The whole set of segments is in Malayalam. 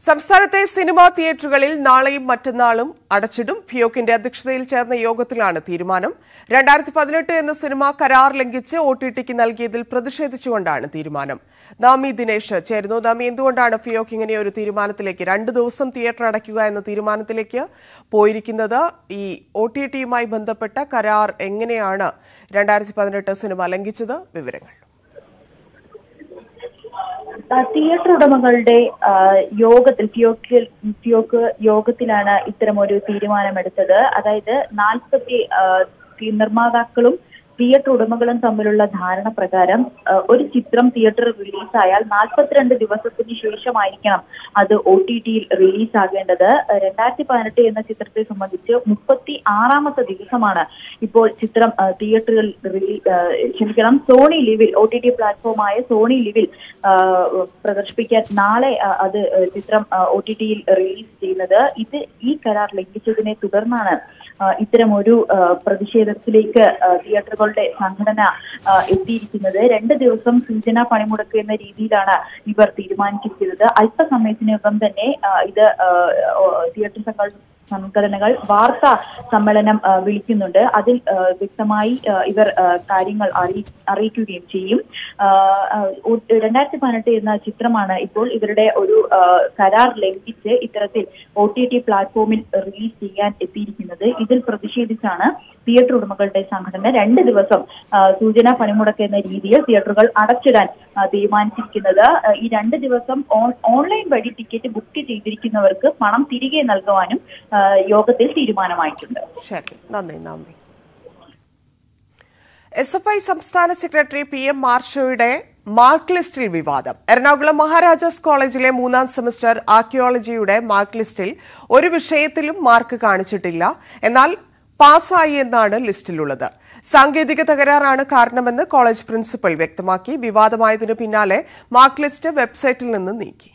സംസ്ഥാനത്തെ സിനിമാ തിയേറ്ററുകളിൽ നാളെയും മറ്റന്നാളും അടച്ചിടും. ഫിയോക്കിന്റെ അധ്യക്ഷതയിൽ ചേർന്ന യോഗത്തിലാണ് തീരുമാനം. 2018 എന്ന സിനിമ കരാർ ലംഘിച്ച് OTTക്ക് നൽകിയതിൽ പ്രതിഷേധിച്ചുകൊണ്ടാണ് തീരുമാനം. നാമി ദിനേശ് ചേരുന്നു. നാമി, എന്തുകൊണ്ടാണ് ഫിയോക്ക് ഇങ്ങനെ ഒരു തീരുമാനത്തിലേക്ക് 2 ദിവസം തിയേറ്റർ അടയ്ക്കുക എന്ന തീരുമാനത്തിലേക്ക് പോയിരിക്കുന്നത്? ഈ OTTയുമായി ബന്ധപ്പെട്ട കരാർ എങ്ങനെയാണ് 2018 സിനിമ ലംഘിച്ചത്? വിവരങ്ങൾ. തിയേറ്റർ ഉടമകളുടെ യോഗത്തിൽ ഫിയോക്ക് യോഗത്തിലാണ് ഇത്തരമൊരു തീരുമാനമെടുത്തത്. അതായത് 40 നിർമ്മാതാക്കളും തിയേറ്റർ ഉടമകളും തമ്മിലുള്ള ധാരണ പ്രകാരം ഒരു ചിത്രം തിയേറ്ററിൽ റിലീസായാൽ 42 ദിവസത്തിന് ശേഷമായിരിക്കണം അത് OTTയിൽ റിലീസാകേണ്ടത്. 2018 എന്ന ചിത്രത്തെ സംബന്ധിച്ച് 36ാമത്തെ ദിവസമാണ് ഇപ്പോൾ ചിത്രം തിയേറ്ററുകളിൽ സോണി ലിവിൽ OTT പ്ലാറ്റ്ഫോമായ സോണി ലിവിൽ പ്രദർശിപ്പിക്കാൻ നാളെ അത് ചിത്രം OTTയിൽ റിലീസ് ചെയ്യുന്നത്. ഈ കരാർ ലംഘിച്ചതിനെ തുടർന്നാണ് ഇത്തരമൊരു പ്രതിഷേധത്തിലേക്ക് തിയേറ്ററുകളുടെ സംഘടന എത്തിയിരിക്കുന്നത്. 2 ദിവസം സൂചനാ പണിമുടക്ക് എന്ന രീതിയിലാണ് ഇവർ തീരുമാനിച്ചിരിക്കുന്നത്. അല്പസമയത്തിനകം തന്നെ ഇത് തിയേറ്റർ സംഘടനകൾ വാർത്താ സമ്മേളനം വിളിക്കുന്നുണ്ട്. അതിൽ വ്യക്തമായി ഇവർ കാര്യങ്ങൾ അറിയിക്കുകയും ചെയ്യും. 2018 എന്ന ചിത്രമാണ് ഇപ്പോൾ ഇവരുടെ ഒരു കരാർ ലംഘിച്ച് ഇത്തരത്തിൽ OTT പ്ലാറ്റ്ഫോമിൽ റിലീസ് ചെയ്യാൻ എത്തിയിരിക്കുന്നത്. ഇതിൽ പ്രതിഷേധിച്ചാണ് തിയേറ്റർ ഉടമകളുടെ സംഘടന 2 ദിവസം സൂചനാ പണിമുടക്ക് എന്ന രീതിയിൽ തിയേറ്ററുകൾ അടച്ചിടാൻ തീരുമാനിച്ചിരിക്കുന്നത്. ഈ 2 ദിവസം ഓൺലൈൻ വഴി ടിക്കറ്റ് ബുക്ക് ചെയ്തിരിക്കുന്നവർക്ക് പണം തിരികെ നൽകുവാനും യോഗത്തിൽ തീരുമാനമായിട്ടുണ്ട്. ശരി, നന്ദി. SFI സംസ്ഥാന സെക്രട്ടറി PM മാർഷോയുടെ മാർക്ക് ലിസ്റ്റിൽ വിവാദം. എറണാകുളം മഹാരാജാസ് കോളേജിലെ 3ാം സെമസ്റ്റർ ആർക്കിയോളജിയുടെ മാർക്ക് ലിസ്റ്റിൽ ഒരു വിഷയത്തിലും മാർക്ക് കാണിച്ചിട്ടില്ല. എന്നാൽ പാസ്സായി എന്നാണ് ലിസ്റ്റിലുള്ളത്. സാങ്കേതിക തകരാറാണ് കാരണമെന്ന് കോളേജ് പ്രിൻസിപ്പൽ വ്യക്തമാക്കി. വിവാദമായതിനു പിന്നാലെ മാർക്ക് ലിസ്റ്റ് വെബ്സൈറ്റിൽ നിന്ന് നീക്കി.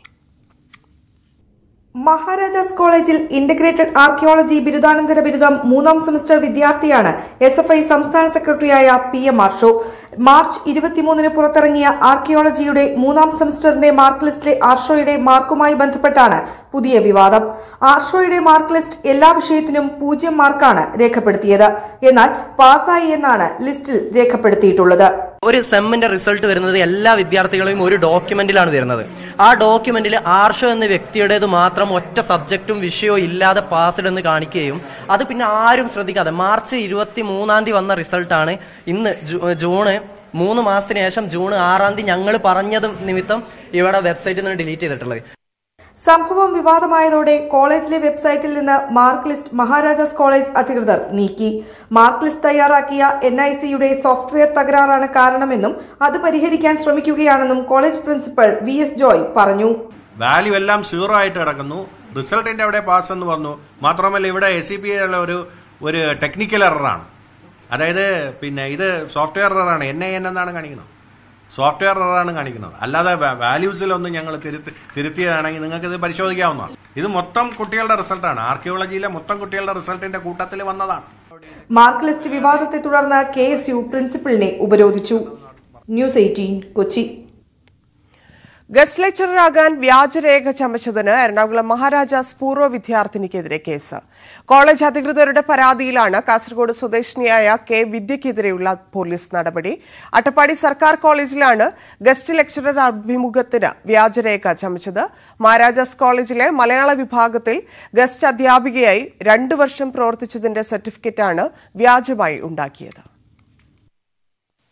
മഹാരാജാസ് കോളേജിൽ ഇന്റഗ്രേറ്റഡ് ആർക്കിയോളജി ബിരുദാനന്തര ബിരുദം 3ാം സെമസ്റ്റർ വിദ്യാർത്ഥിയാണ് SFI സംസ്ഥാന സെക്രട്ടറിയായ PM മാർഷോ. മാർച്ച് 23-ന് പുറത്തിറങ്ങിയ ആർക്കിയോളജിയുടെ 3ാം സെമസ്റ്ററിന്റെ മാർക്ക് ലിസ്റ്റിലെ ആർഷോയുടെ മാർക്കുമായി ബന്ധപ്പെട്ടാണ് പുതിയ വിവാദം. ആർഷോയുടെ മാർക്ക് ലിസ്റ്റ് എല്ലാ വിഷയത്തിനും 0 മാർക്കാണ് രേഖപ്പെടുത്തിയത്. എന്നാൽ പാസ്സായി എന്നാണ് ലിസ്റ്റിൽ രേഖപ്പെടുത്തിയിട്ടുള്ളത്. ഒരു സെമ്മിന്റെ റിസൾട്ട് വരുന്നത് എല്ലാ വിദ്യാർത്ഥികളെയും ഒരു ഡോക്യുമെന്റിലാണ് വരുന്നത്. ആ ഡോക്യുമെന്റിൽ ആർഷോ എന്ന വ്യക്തിയുടേത് മാത്രം ഒറ്റ സബ്ജക്റ്റും വിഷയവും ഇല്ലാതെ പാസ്ഡ് എന്ന് കാണിക്കുകയും അത് പിന്നെ ആരും ശ്രദ്ധിക്കാതെ മാർച്ച് 23-ാം തീയതി വന്ന റിസൾട്ടാണ് ഇന്ന് ജൂൺ 3 മാസത്തിന് ശേഷം ജൂൺ 6-ാം തീയതി ഞങ്ങൾ പറഞ്ഞത് നിമിത്തം ഇവിടെ വെബ്സൈറ്റിൽ നിന്ന് ഡിലീറ്റ് ചെയ്തിട്ടുള്ളത്. സംഭവം വിവാദമായതോടെ കോളേജിലെ വെബ്സൈറ്റിൽ നിന്ന് മാർക്ക് ലിസ്റ്റ് മഹാരാജാസ് കോളേജ് അധികൃതർ നീക്കി. മാർക്ക് ലിസ്റ്റ് തയ്യാറാക്കിയ NICയുടെ സോഫ്റ്റ്വെയർ തകരാറാണ് കാരണമെന്നും അത് പരിഹരിക്കാൻ ശ്രമിക്കുകയാണെന്നും കോളേജ് പ്രിൻസിപ്പൽ VS ജോയ് പറഞ്ഞു. വാല്യൂ എല്ലാം 0 ആയിട്ട് കിടക്കുന്നു. റിസൾട്ടിന്റെ അവിടെ പാസ് എന്ന് പറഞ്ഞു. മാത്രമല്ല ഇവിടെ SCP ഒരു ടെക്നിക്കൽ എററാണ്. അതായത് പിന്നെ ഇത് സോഫ്റ്റ്വെയർ എററാണ്. NIN എന്നാണ് കാണിക്കുന്നത്. സോഫ്റ്റ്വെയർ എററാണ് കാണിക്കുന്നത്. അല്ലാതെ വാല്യൂസിലൊന്നും ഞങ്ങൾ തിരുത്തിയതാണെങ്കിൽ നിങ്ങൾക്ക് ഇത് പരിശോധിക്കാവുന്നതാണ്. ഇത് മൊത്തം കുട്ടികളുടെ റിസൾട്ടാണ്. ആർക്കിയോളജിയിലെ മൊത്തം കുട്ടികളുടെ റിസൾട്ടിന്റെ കൂട്ടത്തിൽ വന്നതാണ്. മാർക്ക് ലിസ്റ്റ് വിവാദത്തെ തുടർന്ന് KSU പ്രിൻസിപ്പലിനെ ഉപരോധിച്ചു. ന്യൂസ് 18 കൊച്ചി. ഗസ്റ്റ് ലെക്ചററാകാൻ വ്യാജരേഖ ചമച്ചതിന് എറണാകുളം മഹാരാജാസ് പൂർവ്വ വിദ്യാർത്ഥിനിക്കെതിരെ കേസ്. കോളേജ് അധികൃതരുടെ പരാതിയിലാണ് കാസർഗോഡ് സ്വദേശിനിയായ K വിദ്യക്കെതിരെയുള്ള പോലീസ് നടപടി. അട്ടപ്പാടി സർക്കാർ കോളേജിലാണ് ഗസ്റ്റ് ലെക്ചറർ അഭിമുഖത്തിന് വ്യാജരേഖ ചമച്ചത്. മഹാരാജാസ് കോളേജിലെ മലയാള വിഭാഗത്തിൽ ഗസ്റ്റ് അധ്യാപികയായി 2 വർഷം പ്രവർത്തിച്ചതിന്റെ സർട്ടിഫിക്കറ്റാണ് വ്യാജമായി ഉണ്ടാക്കിയത്.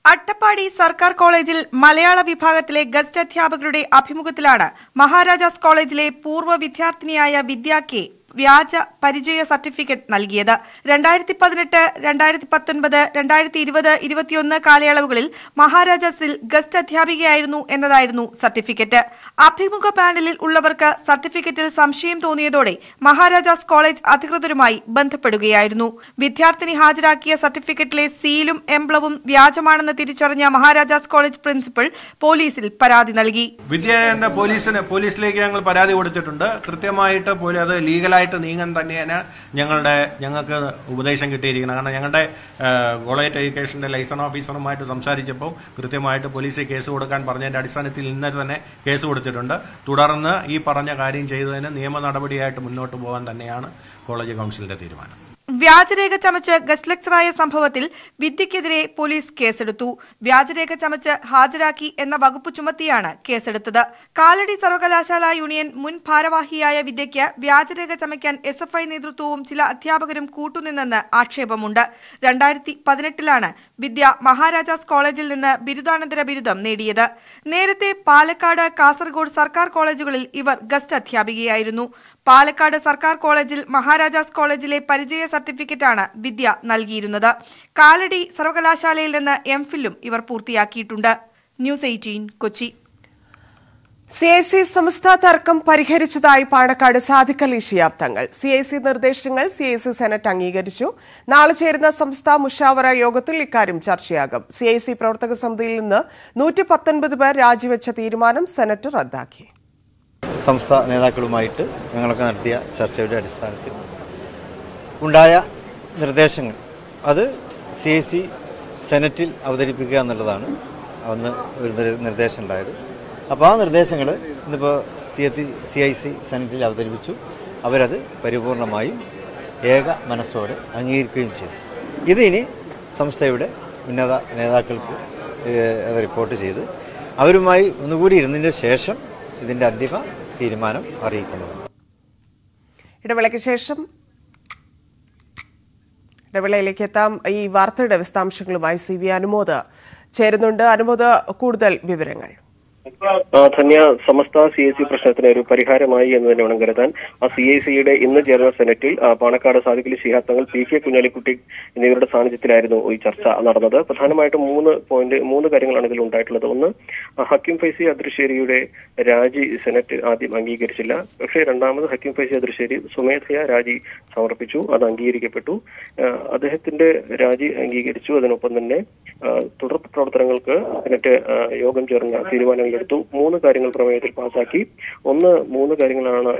അട്ടപ്പാടി സർക്കാർ കോളേജിൽ മലയാള വിഭാഗത്തിലെ ഗസ്റ്റ് അധ്യാപകരുടെ അഭിമുഖത്തിലാണ് മഹാരാജാസ് കോളേജിലെ പൂർവ്വ വിദ്യാർത്ഥിനിയായ വിദ്യ K വ്യാജ പരിചയ സർട്ടിഫിക്കറ്റ് നൽകിയത്. 2018, 2019, 2020, 2021 കാലയളവുകളിൽ മഹാരാജാസിൽ ഗസ്റ്റ് അധ്യാപികയായിരുന്നു എന്നതായിരുന്നു സർട്ടിഫിക്കറ്റ്. അഭിമുഖ പാനലിൽ ഉള്ളവർക്ക് സർട്ടിഫിക്കറ്റിൽ സംശയം തോന്നിയതോടെ മഹാരാജാസ് കോളേജ് അധികൃതരുമായി ബന്ധപ്പെടുകയായിരുന്നു. വിദ്യാർത്ഥിനി ഹാജരാക്കിയ സർട്ടിഫിക്കറ്റിലെ സീലും എംബ്ലവും വ്യാജമാണെന്ന് തിരിച്ചറിഞ്ഞ മഹാരാജാസ് കോളേജ് പ്രിൻസിപ്പൽ പോലീസിൽ പരാതി നൽകി. പോലീസിലേക്ക് ഞങ്ങൾ പരാതി കൊടുത്തിട്ടുണ്ട്. കൃത്യമായിട്ട് അത് ലീഗലായി അതിൻ്റേതായിട്ട് നീങ്ങാൻ തന്നെയാണ് ഞങ്ങൾക്ക് ഉപദേശം കിട്ടിയിരിക്കുന്നത്. കാരണം ഞങ്ങളുടെ കോളേജ് എഡ്യൂക്കേഷൻ്റെ ലൈസൺ ഓഫീസറുമായിട്ട് സംസാരിച്ചപ്പോൾ കൃത്യമായിട്ട് പോലീസിൽ കേസ് കൊടുക്കാൻ പറഞ്ഞതിൻ്റെ അടിസ്ഥാനത്തിൽ ഇന്നലെ തന്നെ കേസ് കൊടുത്തിട്ടുണ്ട്. തുടർന്ന് ഈ പറഞ്ഞ കാര്യം ചെയ്തതിന് നിയമ നടപടിയായിട്ട് മുന്നോട്ട് പോകാൻ തന്നെയാണ് കോളേജ് കൗൺസിലിന്റെ തീരുമാനം. വ്യാജരേഖ ചമച്ച് ഗസ്റ്റ് ലെക്ചറായ സംഭവത്തിൽ വിദ്യക്കെതിരെ പോലീസ് കേസെടുത്തു. വ്യാജരേഖ ചമച്ച് ഹാജരാക്കി എന്ന വകുപ്പ് ചുമത്തിയാണ് കേസെടുത്തത്. കാലടി സർവകലാശാല യൂണിയൻ മുൻ ഭാരവാഹിയായ വിദ്യയ്ക്ക് വ്യാജരേഖ ചമയ്ക്കാൻ SFI നേതൃത്വവും ചില അധ്യാപകരും കൂട്ടുനിന്നെന്ന് ആക്ഷേപമുണ്ട്. 2018 വിദ്യ മഹാരാജാസ് കോളേജിൽ നിന്ന് ബിരുദാനന്തര ബിരുദം നേടിയത്. നേരത്തെ പാലക്കാട്, കാസർഗോഡ് സർക്കാർ കോളേജുകളിൽ ഇവർ ഗസ്റ്റ് അധ്യാപികയായിരുന്നു. പാലക്കാട് സർക്കാർ കോളേജിൽ മഹാരാജാസ് കോളേജിലെ പരിചയ സർട്ടിഫിക്കറ്റാണ് വിദ്യ നൽകിയിരുന്നത്. കാലടി സർവകലാശാലയിൽ നിന്ന് MPhilഉം ഇവർ പൂർത്തിയാക്കിയിട്ടുണ്ട്. ന്യൂസ് 18 കൊച്ചി. CIC സംസ്ഥാന തർക്കം പരിഹരിച്ചതായി പാണക്കാട് സാദിഖ് അലി ശിഹാബ് തങ്ങൾ. CIC നിർദ്ദേശങ്ങൾ CIC സെനറ്റ് അംഗീകരിച്ചു. നാളെ ചേരുന്ന സംസ്ഥാന മുഷാവറ യോഗത്തിൽ ഇക്കാര്യം ചർച്ചയാകും. CIC പ്രവർത്തക സമിതിയിൽ നിന്ന് 119 പേർ രാജിവെച്ച തീരുമാനം സെനറ്റ് റദ്ദാക്കി. സംസ്ഥാന നേതാക്കളുമായിട്ട് ഞങ്ങളൊക്കെ നടത്തിയ ചർച്ചയുടെ അടിസ്ഥാനത്തിൽ ഉണ്ടായ നിർദ്ദേശങ്ങൾ അത് CIC സെനറ്റിൽ അവതരിപ്പിക്കുക എന്നുള്ളതാണ് അന്ന് ഒരു നിർദ്ദേശം ഉണ്ടായത്. അപ്പോൾ ആ നിർദ്ദേശങ്ങൾ ഇന്നിപ്പോൾ CIC സെനറ്റിൽ അവതരിപ്പിച്ചു. അവരത് പരിപൂർണമായും ഏക മനസ്സോടെ അംഗീകരിക്കുകയും ചെയ്തു. ഇത് ഇനി സംസ്ഥയുടെ ഉന്നത നേതാക്കൾക്ക് അത് റിപ്പോർട്ട് ചെയ്ത് അവരുമായി ഒന്നുകൂടി ഇരുന്നതിന് ശേഷം ഇതിൻ്റെ അന്തിമ തീരുമാനം അറിയിക്കുന്നതാണ്. ഇടവേളയിലേക്ക് എത്താം. ഈ വാർത്തയുടെ വിശദാംശങ്ങളുമായി CV അനുമോദ് ചേരുന്നുണ്ട്. അനുമോദ്, കൂടുതൽ വിവരങ്ങൾ. ധന്യ, സമസ്ത CIC പ്രശ്നത്തിന് ഒരു പരിഹാരമായി എന്ന് തന്നെ വേണം കരുതാൻ. ആ CICയുടെ ഇന്ന് ചേർന്ന സെനറ്റിൽ പാണക്കാട് സാദിഖ് അലി ശിഹാബ് തങ്ങൾ, PK കുഞ്ഞാലിക്കുട്ടി എന്നിവരുടെ സാന്നിധ്യത്തിലായിരുന്നു ഈ ചർച്ച നടന്നത്. പ്രധാനമായിട്ടും 3 കാര്യങ്ങളാണ് ഇതിൽ ഉണ്ടായിട്ടുള്ളത്. ഒന്ന്, ഹക്കീം ഫൈസി അദ്രിശ്ശേരിയുടെ രാജി സെനറ്റ് ആദ്യം അംഗീകരിച്ചില്ല. പക്ഷേ രണ്ടാമത് ഹക്കീം ഫൈസി അദ്രിശ്ശേരി സ്വമേധയാ രാജി സമർപ്പിച്ചു. അത് അംഗീകരിക്കപ്പെട്ടു. അദ്ദേഹത്തിന്റെ രാജി അംഗീകരിച്ചു. അതിനൊപ്പം തന്നെ തുടർ പ്രവർത്തനങ്ങൾക്ക് സെനറ്റ് യോഗം ചേർന്ന തീരുമാനങ്ങൾ എടുത്തു. 3 കാര്യങ്ങൾ പ്രമേയത്തിൽ പാസാക്കി. 3 കാര്യങ്ങളാണ്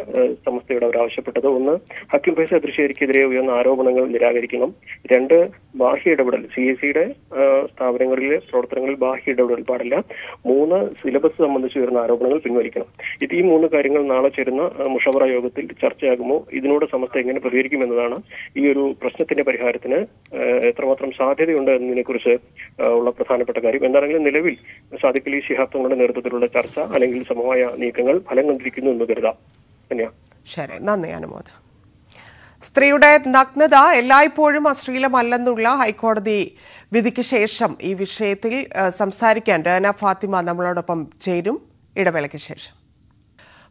സമസ്തയോട് അവർ ആവശ്യപ്പെട്ടത്. 1, ഹക്കീം ഫൈസി അദ്രിശ്ശേരിക്കെതിരെ ഉയർന്ന ആരോപണങ്ങൾ നിരാകരിക്കണം. 2, ബാഹ്യ ഇടപെടൽ, CICയുടെ സ്ഥാപനങ്ങളിലെ പ്രവർത്തനങ്ങളിൽ ബാഹ്യ ഇടപെടൽ പാടില്ല. 3, സിലബസ് സംബന്ധിച്ച് ഉയർന്ന ആരോപണങ്ങൾ പിൻവലിക്കണം. ഈ 3 കാര്യങ്ങൾ നാളെ ചേരുന്ന മുഷവറ യോഗത്തിൽ ചർച്ചയാകുമോ, ഇതിനോട് സമസ്ത എങ്ങനെ പ്രതികരിക്കുമെന്നതാണ് ഈ ഒരു പ്രശ്നത്തിന്റെ പരിഹാരത്തിന് എത്രമാത്രം സാധ്യതയുണ്ട് എന്നതിനെക്കുറിച്ച് ഉള്ള പ്രധാനപ്പെട്ട കാര്യം. എന്താണെങ്കിലും നിലവിൽ സാദിഖ് അലി ശിഹാബ് തങ്ങളുടെ നേതൃത്വത്തിലുള്ള ചർച്ച അല്ലെങ്കിൽ സമവായ നീക്കങ്ങൾ ഫലം കണ്ടിരിക്കുന്നു എന്ന് കരുതാം. ശരി, നന്ദി അനുമോദ്. സ്ത്രീയുടെ നഗ്നത എല്ലായ്പ്പോഴും അശ്ലീലമല്ലെന്നുള്ള ഹൈക്കോടതി വിധിക്ക് ശേഷം ഈ വിഷയത്തിൽ സംസാരിക്കാൻ രഹന ഫാത്തിമ നമ്മളോടൊപ്പം ചേരും. ഇടവേളയ്ക്ക് ശേഷം.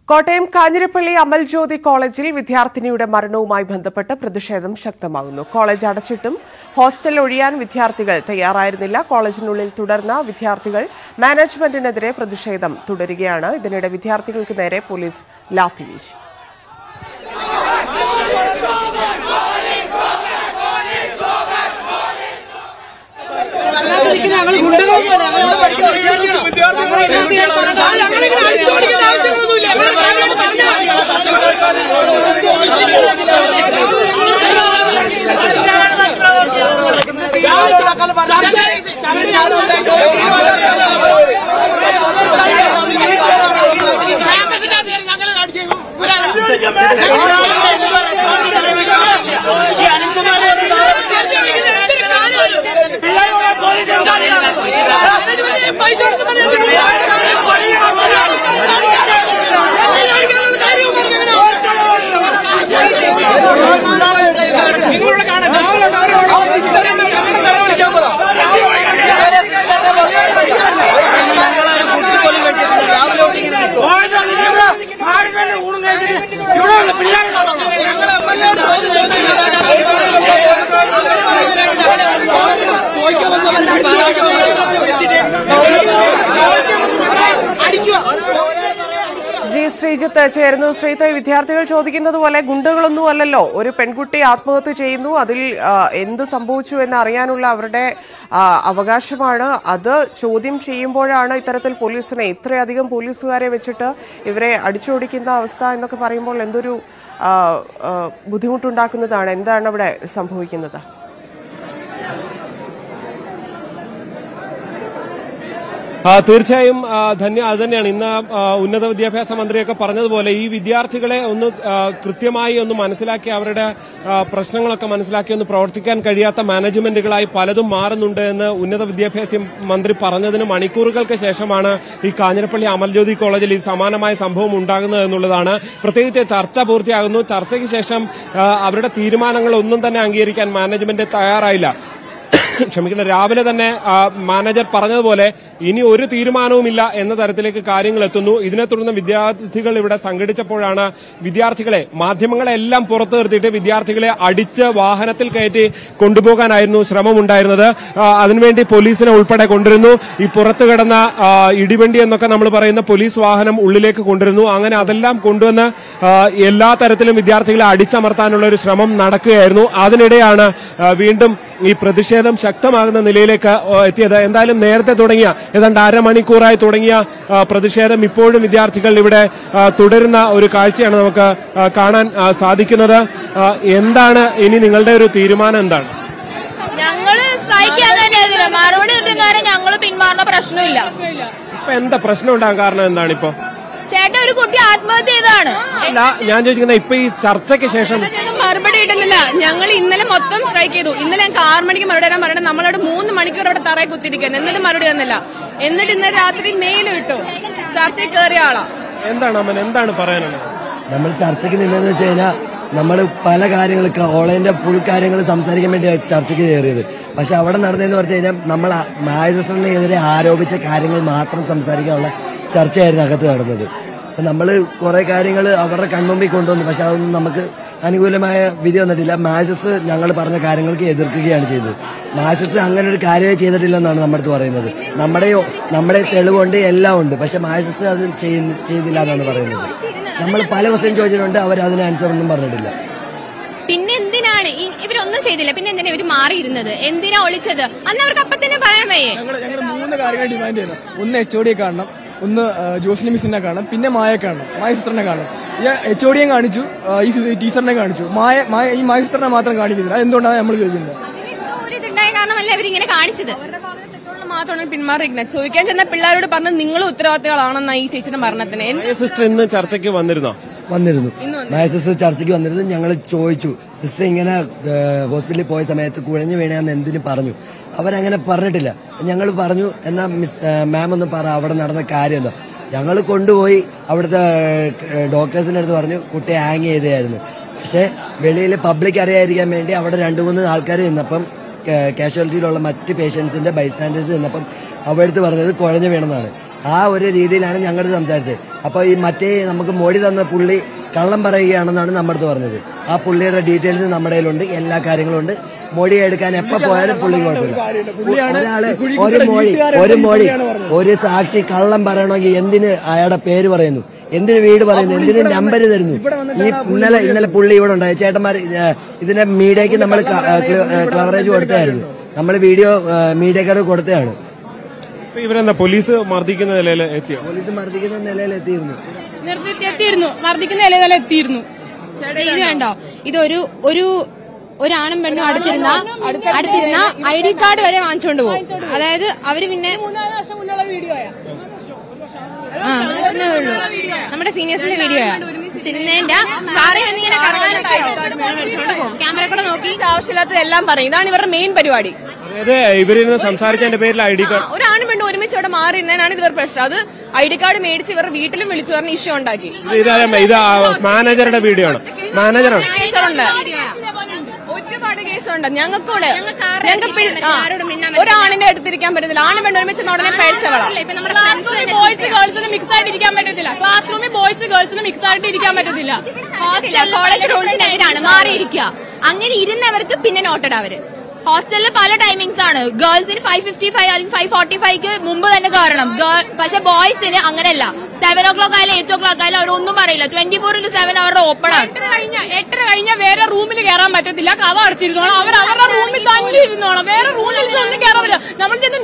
കോട്ടയം കാഞ്ഞിരപ്പള്ളി അമൽ ജ്യോതി കോളേജിൽ വിദ്യാർത്ഥിനിയുടെ മരണവുമായി ബന്ധപ്പെട്ട് പ്രതിഷേധം ശക്തമാകുന്നു. കോളേജ് അടച്ചിട്ടും ഹോസ്റ്റൽ ഒഴിയാൻ വിദ്യാർത്ഥികൾ തയ്യാറായിരുന്നില്ല. കോളേജിനുള്ളിൽ തുടർന്ന വിദ്യാർത്ഥികൾ മാനേജ്മെന്റിനെതിരെ പ്രതിഷേധം തുടരുകയാണ്. ഇതിനിടെ വിദ്യാർത്ഥികൾക്ക് നേരെ പോലീസ് ലാത്തി വീശി. പിള്ളേർ ശ്രീജിത്ത് ചേരുന്നു. ശ്രീജിത്ത്, വിദ്യാർത്ഥികൾ ചോദിക്കുന്നത് പോലെ ഗുണ്ടകളൊന്നും അല്ലല്ലോ, ഒരു പെൺകുട്ടി ആത്മഹത്യ ചെയ്യുന്നു, അതിൽ എന്ത് സംഭവിച്ചു എന്ന് അറിയാനുള്ള അവരുടെ അവകാശമാണ്. അത് ചോദ്യം ചെയ്യുമ്പോഴാണ് ഇത്തരത്തിൽ പോലീസിനെ ഇത്രയധികം പോലീസുകാരെ വെച്ചിട്ട് ഇവരെ അടിച്ചോടിക്കുന്ന അവസ്ഥ എന്നൊക്കെ പറയുമ്പോൾ എന്തൊരു ബുദ്ധിമുട്ടുണ്ടാക്കുന്നതാണ്. എന്താണ് അവിടെ സംഭവിക്കുന്നത്? തീർച്ചയായും ധന്യ, അത് തന്നെയാണ് ഇന്ന് ഉന്നത വിദ്യാഭ്യാസ മന്ത്രിയൊക്കെ പറഞ്ഞതുപോലെ ഈ വിദ്യാർത്ഥികളെ ഒന്ന് കൃത്യമായി ഒന്ന് മനസ്സിലാക്കി അവരുടെ പ്രശ്നങ്ങളൊക്കെ മനസ്സിലാക്കി ഒന്ന് പ്രവർത്തിക്കാൻ കഴിയാത്ത മാനേജ്മെന്റുകളായി പലതും മാറുന്നുണ്ട് എന്ന് ഉന്നത വിദ്യാഭ്യാസ മന്ത്രി പറഞ്ഞതിന് മണിക്കൂറുകൾക്ക് ശേഷമാണ് ഈ കാഞ്ഞിരപ്പള്ളി അമൽജ്യോതി കോളേജിൽ ഈ സമാനമായ സംഭവം ഉണ്ടാകുന്നത് എന്നുള്ളതാണ്. പ്രത്യേകിച്ച് ചർച്ച പൂർത്തിയാകുന്നു. ചർച്ചയ്ക്ക് ശേഷം അവരുടെ തീരുമാനങ്ങൾ ഒന്നും തന്നെ അംഗീകരിക്കാൻ മാനേജ്മെന്റ് തയ്യാറായില്ല. ക്ഷമിക്കണം, രാവിലെ തന്നെ മാനേജർ പറഞ്ഞതുപോലെ ഇനി ഒരു തീരുമാനവുമില്ല എന്ന തരത്തിലേക്ക് കാര്യങ്ങൾ എത്തുന്നു. ഇതിനെ തുടർന്ന് വിദ്യാർത്ഥികൾ ഇവിടെ സംഘടിച്ചപ്പോഴാണ് വിദ്യാർത്ഥികളെ, മാധ്യമങ്ങളെല്ലാം പുറത്തു നിർത്തിയിട്ട് വിദ്യാർത്ഥികളെ അടിച്ച് വാഹനത്തിൽ കയറ്റി കൊണ്ടുപോകാനായിരുന്നു ശ്രമമുണ്ടായിരുന്നത്. അതിനുവേണ്ടി പോലീസിനെ ഉൾപ്പെടെ കൊണ്ടുവരുന്നു. ഈ പുറത്തു കിടന്ന ഇടിവണ്ടി എന്നൊക്കെ നമ്മൾ പറയുന്ന പോലീസ് വാഹനം ഉള്ളിലേക്ക് കൊണ്ടുവരുന്നു. അങ്ങനെ അതെല്ലാം കൊണ്ടുവന്ന് എല്ലാ തരത്തിലും വിദ്യാർത്ഥികളെ അടിച്ചമർത്താനുള്ള ഒരു ശ്രമം നടക്കുകയായിരുന്നു. അതിനിടെയാണ് വീണ്ടും ഈ പ്രതിഷേധം ശക്തമാകുന്ന നിലയിലേക്ക് എത്തിയത്. എന്തായാലും നേരത്തെ തുടങ്ങിയ ഏതാണ്ട് അരമണിക്കൂറായി തുടങ്ങിയ പ്രതിഷേധം ഇപ്പോഴും വിദ്യാർത്ഥികൾ ഇവിടെ തുടരുന്ന ഒരു കാഴ്ചയാണ് നമുക്ക് കാണാൻ സാധിക്കുന്നത്. എന്താണ് ഇനി നിങ്ങളുടെ ഒരു തീരുമാനം? എന്താണ്? ഞങ്ങള് സ്ട്രൈക്ക് ചെയ്യാൻ തന്നെ മറുപടി കിട്ടുന്നവരെ ഞങ്ങള് പിന്മാറുന്ന പ്രശ്നമില്ല. ഇപ്പൊ എന്താ പ്രശ്നം ഉണ്ടാകാൻ കാരണം എന്താണ്? ഇപ്പൊ ചേട്ടൻ ഒരു കുട്ടി ആത്മഹത്യ ചെയ്തതാണ്. അല്ല, ഞാൻ ചോദിക്കുന്നത് ഇപ്പൊ ഈ ചർച്ചയ്ക്ക് ശേഷം മറുപടി കിട്ടുന്നില്ല. ഞങ്ങൾ ഇന്നലെ മൊത്തം സ്ട്രൈക്ക് ചെയ്തു. ഇന്നലെ ഞങ്ങൾക്ക് 6 മണിക്ക് മറുപടി തരാൻ പറയണം. നമ്മളവിടെ 3 മണിക്കൂർ അവിടെ തറയെ കുത്തിരിക്കുന്നു. എന്നിട്ട് മറുപടി തന്നില്ല. എന്നിട്ട് ഇന്നലെ രാത്രി മെയിൽ ഇട്ടു. ചർച്ചയിൽ കയറിയ ആളാ. എന്താണ് അമ്മൻ, എന്താണ് പറയാനുള്ളത്? നമ്മൾ ചർച്ചയ്ക്ക് നിന്നെന്ന് വെച്ച് കഴിഞ്ഞാൽ നമ്മൾ പല കാര്യങ്ങൾക്ക് ഓൺലൈൻ്റെ ഫുൾ കാര്യങ്ങൾ സംസാരിക്കാൻ വേണ്ടി ചർച്ചയ്ക്ക് കയറിയത്. പക്ഷെ അവിടെ നടന്നതെന്ന് പറഞ്ഞു കഴിഞ്ഞാൽ നമ്മൾ മാനേജറിനെതിരെ ആരോപിച്ച കാര്യങ്ങൾ മാത്രം സംസാരിക്കാനുള്ള ചർച്ചയായിരുന്നു അകത്ത് നടന്നത്. നമ്മൾ കുറെ കാര്യങ്ങൾ അവരുടെ കൺമുമ്പിൽ കൊണ്ടുവന്നു. പക്ഷെ അതൊന്നും നമുക്ക് അനുകൂലമായ വിധി വന്നിട്ടില്ല. മാജിസ്ട്രേറ്റ് ഞങ്ങൾ പറഞ്ഞ കാര്യങ്ങൾക്ക് എതിർക്കുകയാണ് ചെയ്തത്. മാജിസ്ട്രേറ്റ് അങ്ങനെ ഒരു കാര്യമേ ചെയ്തിട്ടില്ലെന്നാണ് നമ്മുടെ അടുത്ത് പറയുന്നത്. നമ്മുടെ തെളിവുണ്ട്, എല്ലാം ഉണ്ട്. പക്ഷെ മാജിസ്ട്രേറ്റ് അത് ചെയ്തില്ല എന്നാണ് പറയുന്നത്. നമ്മൾ പല ക്വസ്റ്റ്യൻ ചോദിച്ചിട്ടുണ്ട്, അവർ അതിന് ആൻസർ ഒന്നും പറഞ്ഞിട്ടില്ല. പിന്നെ എന്തിനാണ് ഇവരൊന്നും ചെയ്തില്ല? പിന്നെ എന്തിനാ ഇവര് മാറിയിരുന്നത്? എന്തിനാ ഒളിച്ചത്? അന്ന് അവർക്ക് അപ്പൊ തന്നെ പറയാൻ വയ്യേ? ഞങ്ങൾ 3 കാര്യങ്ങൾ ഡിമാൻഡ് ചെയ്യുന്നു. ഒന്ന് HOD കാണണം, ഒന്ന് ജോസ്ലി മിസ്സിനെ കാണണം, പിന്നെ മായെ കാണണം, മായ സിസ്റ്ററിനെ കാണണം. HOD കാണിച്ചു, ഈ ടീച്ചറിനെ കാണിച്ചു, ഈ മായ സിസ്റ്ററിനെ മാത്രം കാണിക്കുന്നില്ല. അതെന്തുകൊണ്ടാണ് നമ്മൾ ചോദിക്കുന്നത്? ഇതുണ്ടായ കാരണമല്ല ഇവരിങ്ങനെ കാണിച്ചത്. മാത്രമാണ് പിന്മാറിയിരിക്കുന്നത്. ചോദിക്കാൻ ചെന്ന പിള്ളേരോട് പറഞ്ഞ് നിങ്ങൾ ഉത്തരവാദികളാണെന്നാണ് ഈ ചേച്ചിയുടെ മരണത്തിന്. സിസ്റ്റർ ഇന്ന് ചർച്ചയ്ക്ക് വന്നിരുന്നു. മായ സിസ്റ്റർ ചർച്ചയ്ക്ക് വന്നിരുന്നു. ഞങ്ങൾ ചോദിച്ചു, സിസ്റ്റർ ഇങ്ങനെ ഹോസ്പിറ്റലിൽ പോയ സമയത്ത് കുഴഞ്ഞു വീണയാന്ന് എന്തിനു പറഞ്ഞു? അവരങ്ങനെ പറഞ്ഞിട്ടില്ല. ഞങ്ങൾ പറഞ്ഞു, എന്നാ മാം ഒന്ന് പറ അവിടെ നടന്ന കാര്യം എന്താ? ഞങ്ങൾ കൊണ്ടുപോയി അവിടുത്തെ ഡോക്ടേഴ്സിന്റെ അടുത്ത് പറഞ്ഞു കുട്ടിയെ ഹാങ് ചെയ്തായിരുന്നു. പക്ഷെ വെളിയിൽ പബ്ലിക് അറിയാതിരിക്കാൻ വേണ്ടി അവിടെ 2-3 ആൾക്കാർ നിന്നപ്പം കാഷ്വാലിറ്റിയിലുള്ള മറ്റ് പേഷ്യൻസിന്റെ ബൈസ്റ്റാൻഡേഴ്സ് നിന്നപ്പം അവരടുത്ത് പറഞ്ഞത് കുഴഞ്ഞു വീണെന്നാണ്. ആ ഒരു രീതിയിലാണ് ഞങ്ങൾ സംസാരിച്ചത്. അപ്പൊ ഈ മറ്റേ നമുക്ക് മൊഴി തന്ന പുള്ളി കള്ളം പറയുകയാണെന്നാണ് നമ്മുടെ അടുത്ത് പറഞ്ഞത്. ആ പുള്ളിയുടെ ഡീറ്റെയിൽസ് നമ്മുടെ കയ്യിലുണ്ട്, എല്ലാ കാര്യങ്ങളും ഉണ്ട്. മൊഴി എടുക്കാൻ എപ്പോ പോയാലും പുള്ളി കുഴപ്പമില്ല. ഒരു മൊഴി ഒരു സാക്ഷി കള്ളം പറയണമെങ്കിൽ എന്തിന് അയാളുടെ പേര് പറയുന്നു, എന്തിന് വീട് പറയുന്നു, എന്തിന് നമ്പർ തരുന്നു? ഈ ഇന്നലെ പുള്ളി ഇവിടെ ഉണ്ടായി. ചേട്ടന്മാർ ഇതിന്റെ മീഡിയക്ക് നമ്മൾ കവറേജ് കൊടുത്തായിരുന്നു. നമ്മൾ വീഡിയോ മീഡിയക്കാർക്ക് കൊടുത്തതാണ്. ഇവരെന്താ പോലീസ് മർദ്ദിക്കുന്ന നിലയിൽ എത്തിയോ? പോലീസ് മർദ്ദിക്കുന്ന നിലയിൽ എത്തിയിരുന്നു. മർദ്ദിക്കുന്ന നിലയിൽ എത്തിയിരുന്നു. ഇത് കണ്ടോ, ഇതൊരു ഒരാണും പെണ്ണും അടുത്തിരുന്ന ID കാർഡ് വരെ വാങ്ങിച്ചോണ്ട് പോകും. അതായത് അവര് പിന്നെ നമ്മുടെ സീനിയേഴ്സിന്റെ വീഡിയോയാ. സിനിമേന്റെ കാറിൽ വന്നിങ്ങനെ കറങ്ങാനൊക്കെ ക്യാമറ കൂടെ നോക്കി ആവശ്യമില്ലാത്തതെല്ലാം പറയും. ഇതാണ് ഇവരുടെ മെയിൻ പരിപാടി. ഇവരിന്ന് സംസാരിച്ചതിന്റെ പേരിൽ ID കാർഡ് ഒരാണും പെണ്ണും ഒരുമിച്ച് ഇവിടെ മാറിയിരുന്നതിനാണ് ഇവർ പ്രശ്നം. അത് ID കാർഡ് മേടിച്ച് ഇവരുടെ വീട്ടിലും വിളിച്ചു പറഞ്ഞ് ഇഷ്യൂ ഉണ്ടാക്കി. ഇത് മാനേജറുടെ വീഡിയോ ആണ്. മാനേജറാണ്. ഒരുപാട് കേസുണ്ട് ഞങ്ങൾക്കൂടെ. ഒരാണിന്റെ അടുത്തിരിക്കാൻ പറ്റത്തില്ല. ആണും പെണ്ണും ഒരുമിച്ച് ഉടനെ പേഴ്ചകളാണ്. ബോയ്സ് ഗേൾസിന് മിക്സ് ആയിട്ട് ഇരിക്കാൻ പറ്റത്തില്ല. ക്ലാസ് റൂമിൽ ബോയ്സ് ഗേൾസിന് മിക്സ് ആയിട്ട് ഇരിക്കാൻ പറ്റത്തില്ല. കോളേജ് റൂൾസിനെതിരാണ് മാറിയിരിക്കുക. അങ്ങനെ ഇരുന്നവർക്ക് പിന്നെ നോട്ടഡ് അവര്. ഹോസ്റ്റലിൽ പല ടൈമിങ്സ് ആണ്. ഗേൾസിന് 5:55 അല്ലെങ്കിൽ 5:45 മുമ്പ് തന്നെ കയറണം. പക്ഷെ ബോയ്സിന് അങ്ങനെയല്ല. 7 o'clock ആയാലും 8 o'clock ആയാലും അവരൊന്നും പറയില്ല. 24/7 അവരുടെ ഓപ്പൺ ആണ്. 8 കഴിഞ്ഞാൽ വേറെ റൂമിൽ കയറാൻ പറ്റത്തില്ല, കഥ അടച്ചിരുന്നോണം, അവരുടെ റൂമിൽ തന്നെ ഇരുന്നോണം, വേറെ റൂമിൽ ഒന്നും കയറാൻ പറ്റില്ല. നമ്മൾ ചെന്ന്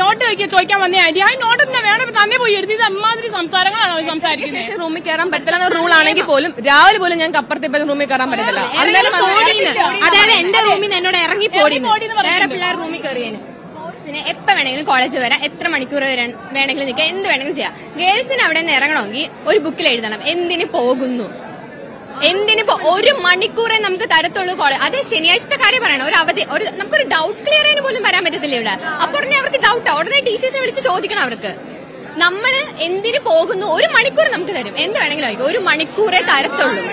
നോട്ട് ചോദിക്കാൻ വന്നേ ആന്റി, ആ നോട്ട് തന്നെ വേണം തന്നെ പോയി എഴുതി. അമ്മാതിരി സംസാരങ്ങളാണ് അവർ സംസാരിക്കുന്നത്. ശേഷം റൂമിൽ കയറാൻ പറ്റില്ല റൂൾ ആണെങ്കിൽ പോലും രാവിലെ പോലും ഞങ്ങൾക്ക് അപ്പുറത്തെ റൂമിൽ കയറാൻ പറ്റത്തില്ല. അതായത് എന്റെ റൂമിൽ നിന്ന് എന്നോട് ഇറങ്ങി പോടി, വേറെ പിള്ളേർ റൂമിൽ കയറിയേന്. എപ്പോ വേണമെങ്കിലും കോളേജ് വരാം, എത്ര മണിക്കൂർ വേണമെങ്കിലും നിൽക്കാം, എന്ത് വേണമെങ്കിലും ചെയ്യാം. ഗേൾസിന് അവിടെ നിന്ന് ഇറങ്ങണമെങ്കിൽ ഒരു ബുക്കിൽ എഴുതണം എന്തിന് പോകുന്നു, ഒരു മണിക്കൂറേ നമുക്ക് തരത്തുള്ളൂ കോളേജ്. അത് ശനിയാഴ്ചത്തെ കാര്യം പറയണം. ഒരു അവധി, നമുക്കൊരു ഡൗട്ട് ക്ലിയർ ചെയ്യാൻ പോലും വരാൻ പറ്റത്തില്ല ഇവിടെ. അപ്പോൾ ഉടനെ അവർക്ക് ഡൗട്ടാ, ഉടനെ ടീച്ചേഴ്സിനെ വിളിച്ച് ചോദിക്കണം അവർക്ക്. നമ്മള് എന്തിന് പോകുന്നു, ഒരു മണിക്കൂർ നമുക്ക് തരും, എന്ത് വേണമെങ്കിലും ആയിരിക്കും, ഒരു മണിക്കൂറേ തരത്തുള്ളൂ.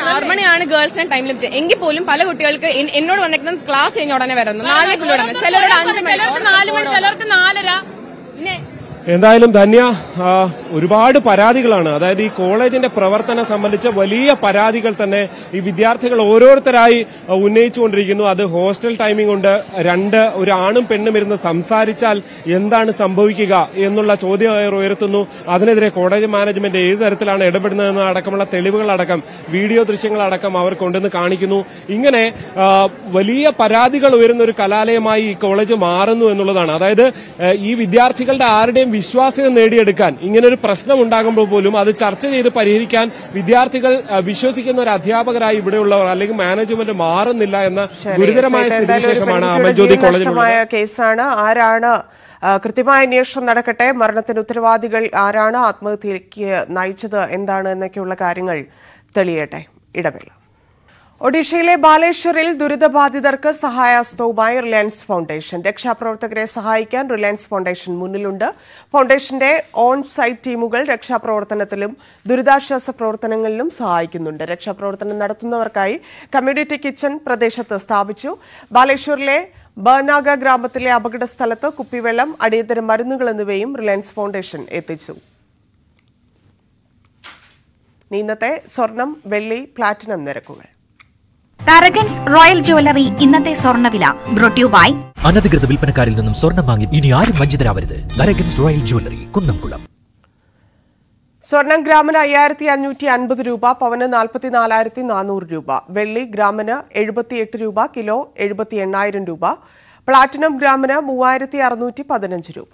6 മണിയാണ് ഗേൾസിന് ടൈം ലിമിറ്റ്. എങ്കിൽ പോലും പല കുട്ടികൾക്ക് എന്നോട് വന്നിരിക്കുന്നത് ക്ലാസ് കഴിഞ്ഞ ഉടനെ വരുന്നു. 4 പിള്ളേരാണ്, ചിലരുടെ 5 മണി, ചിലർക്ക് 4 മണി, ചിലർക്ക് 4:30. പിന്നെ എന്തായാലും ധന്യ, ഒരുപാട് പരാതികളാണ്. അതായത് ഈ കോളേജിന്റെ പ്രവർത്തനം സംബന്ധിച്ച വലിയ പരാതികൾ തന്നെ ഈ വിദ്യാർത്ഥികൾ ഓരോരുത്തരായി ഉന്നയിച്ചുകൊണ്ടിരിക്കുന്നു. അത് ഹോസ്റ്റൽ ടൈമിംഗ് ഉണ്ട്, 2 ഒരു ആണും പെണ്ണും ഇരുന്ന് സംസാരിച്ചാൽ എന്താണ് സംഭവിക്കുക എന്നുള്ള ചോദ്യം ഉയർത്തുന്നു. അതിനെതിരെ കോളേജ് മാനേജ്മെന്റ് ഏത് തരത്തിലാണ് ഇടപെടുന്നതെന്ന് അടക്കമുള്ള തെളിവുകളടക്കം വീഡിയോ ദൃശ്യങ്ങളടക്കം അവർ കൊണ്ടുവന്ന് കാണിക്കുന്നു. ഇങ്ങനെ വലിയ പരാതികൾ ഉയരുന്ന ഒരു കലാലയമായി ഈ കോളേജ് മാറുന്നു എന്നുള്ളതാണ്. അതായത് ഈ വിദ്യാർത്ഥികളുടെ ആരുടെയും വിശ്വാസ്യത നേടിയെടുക്കാൻ ഇങ്ങനൊരു പ്രശ്നം ഉണ്ടാകുമ്പോൾ പോലും അത് ചർച്ച ചെയ്ത് പരിഹരിക്കാൻ വിദ്യാർത്ഥികൾ വിശ്വസിക്കുന്ന ഒരു അധ്യാപകരായി ഇവിടെയുള്ളവർ അല്ലെങ്കിൽ മാനേജ്മെന്റ് മാറുന്നില്ല എന്ന ഗുരുതരമായ സ്ഥിതിവിശേഷമാണ് അമൽജ്യോതി കോളേജിൽ. കേസാണ്. ആരാണ് കൃത്യമായ അന്വേഷണം നടക്കട്ടെ. മരണത്തിന് ഉത്തരവാദികൾ ആരാണ്, ആത്മഹത്യയ്ക്ക് നയിച്ചത് എന്താണ് എന്നൊക്കെയുള്ള കാര്യങ്ങൾ തെളിയട്ടെ. ഇടവേള. ഒഡീഷയിലെ ബാലേശ്വറിൽ ദുരിതബാധിതർക്ക് സഹായഹസ്തവുമായി റിലയൻസ് ഫൗണ്ടേഷൻ. രക്ഷാപ്രവർത്തകരെ സഹായിക്കാൻ റിലയൻസ് ഫൗണ്ടേഷൻ മുന്നിലുണ്ട്. ഫൗണ്ടേഷന്റെ ഓൺ സൈറ്റ് ടീമുകൾ രക്ഷാപ്രവർത്തനത്തിലും ദുരിതാശ്വാസ പ്രവർത്തനങ്ങളിലും സഹായിക്കുന്നുണ്ട്. രക്ഷാപ്രവർത്തനം നടത്തുന്നവർക്കായി കമ്മ്യൂണിറ്റി കിച്ചൺ പ്രദേശത്ത് സ്ഥാപിച്ചു. ബാലേശ്വറിലെ ബർനാഗ ഗ്രാമത്തിലെ അപകട സ്ഥലത്ത് കുപ്പിവെള്ളം, അടിയന്തര മരുന്നുകൾ എന്നിവയും റിലയൻസ് ഫൗണ്ടേഷൻ എത്തിച്ചു. ഇന്നത്തെ സ്വർണം, വെള്ളി, പ്ലാറ്റിനം നിരക്കുകൾ. തരകൻസ് റോയൽ ജ്വല്ലറി ഇന്നത്തെ സ്വർണ്ണവില ബ്രോട്ട് യു ബൈ അനധികൃത വിൽപ്പനക്കാരിൽ നിന്നും സ്വർണം വാങ്ങി ഇനി ആരും വഞ്ചിതരാവരുത്. Tharakans royal jewellery, Kunnamkulam. സ്വർണം ഗ്രാമിന് 5550 രൂപ, പവന് 44,400 രൂപ. വെള്ളി ഗ്രാമിന് 78 രൂപ, കിലോ 78,000 രൂപ. പ്ലാറ്റിനം ഗ്രാമിന് 3615 രൂപ.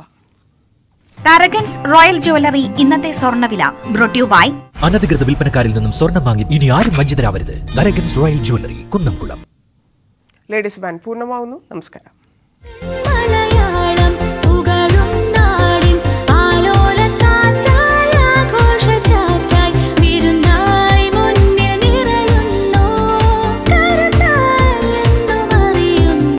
തരകൻസ് റോയൽ ജ്വല്ലറി ഇന്നത്തെ സ്വർണ്ണവില ബ്രോട്ട് യു ബൈ അനധികൃത വിൽപ്പനക്കാരിൽ നിന്നും സ്വർണം വാങ്ങി ഇനി ആരും വഞ്ചിതരാവരുത്. Tharakans royal jewellery, Kunnamkulam. Ladies band പൂർണ്ണമാവുന്നു. നമസ്കാരം.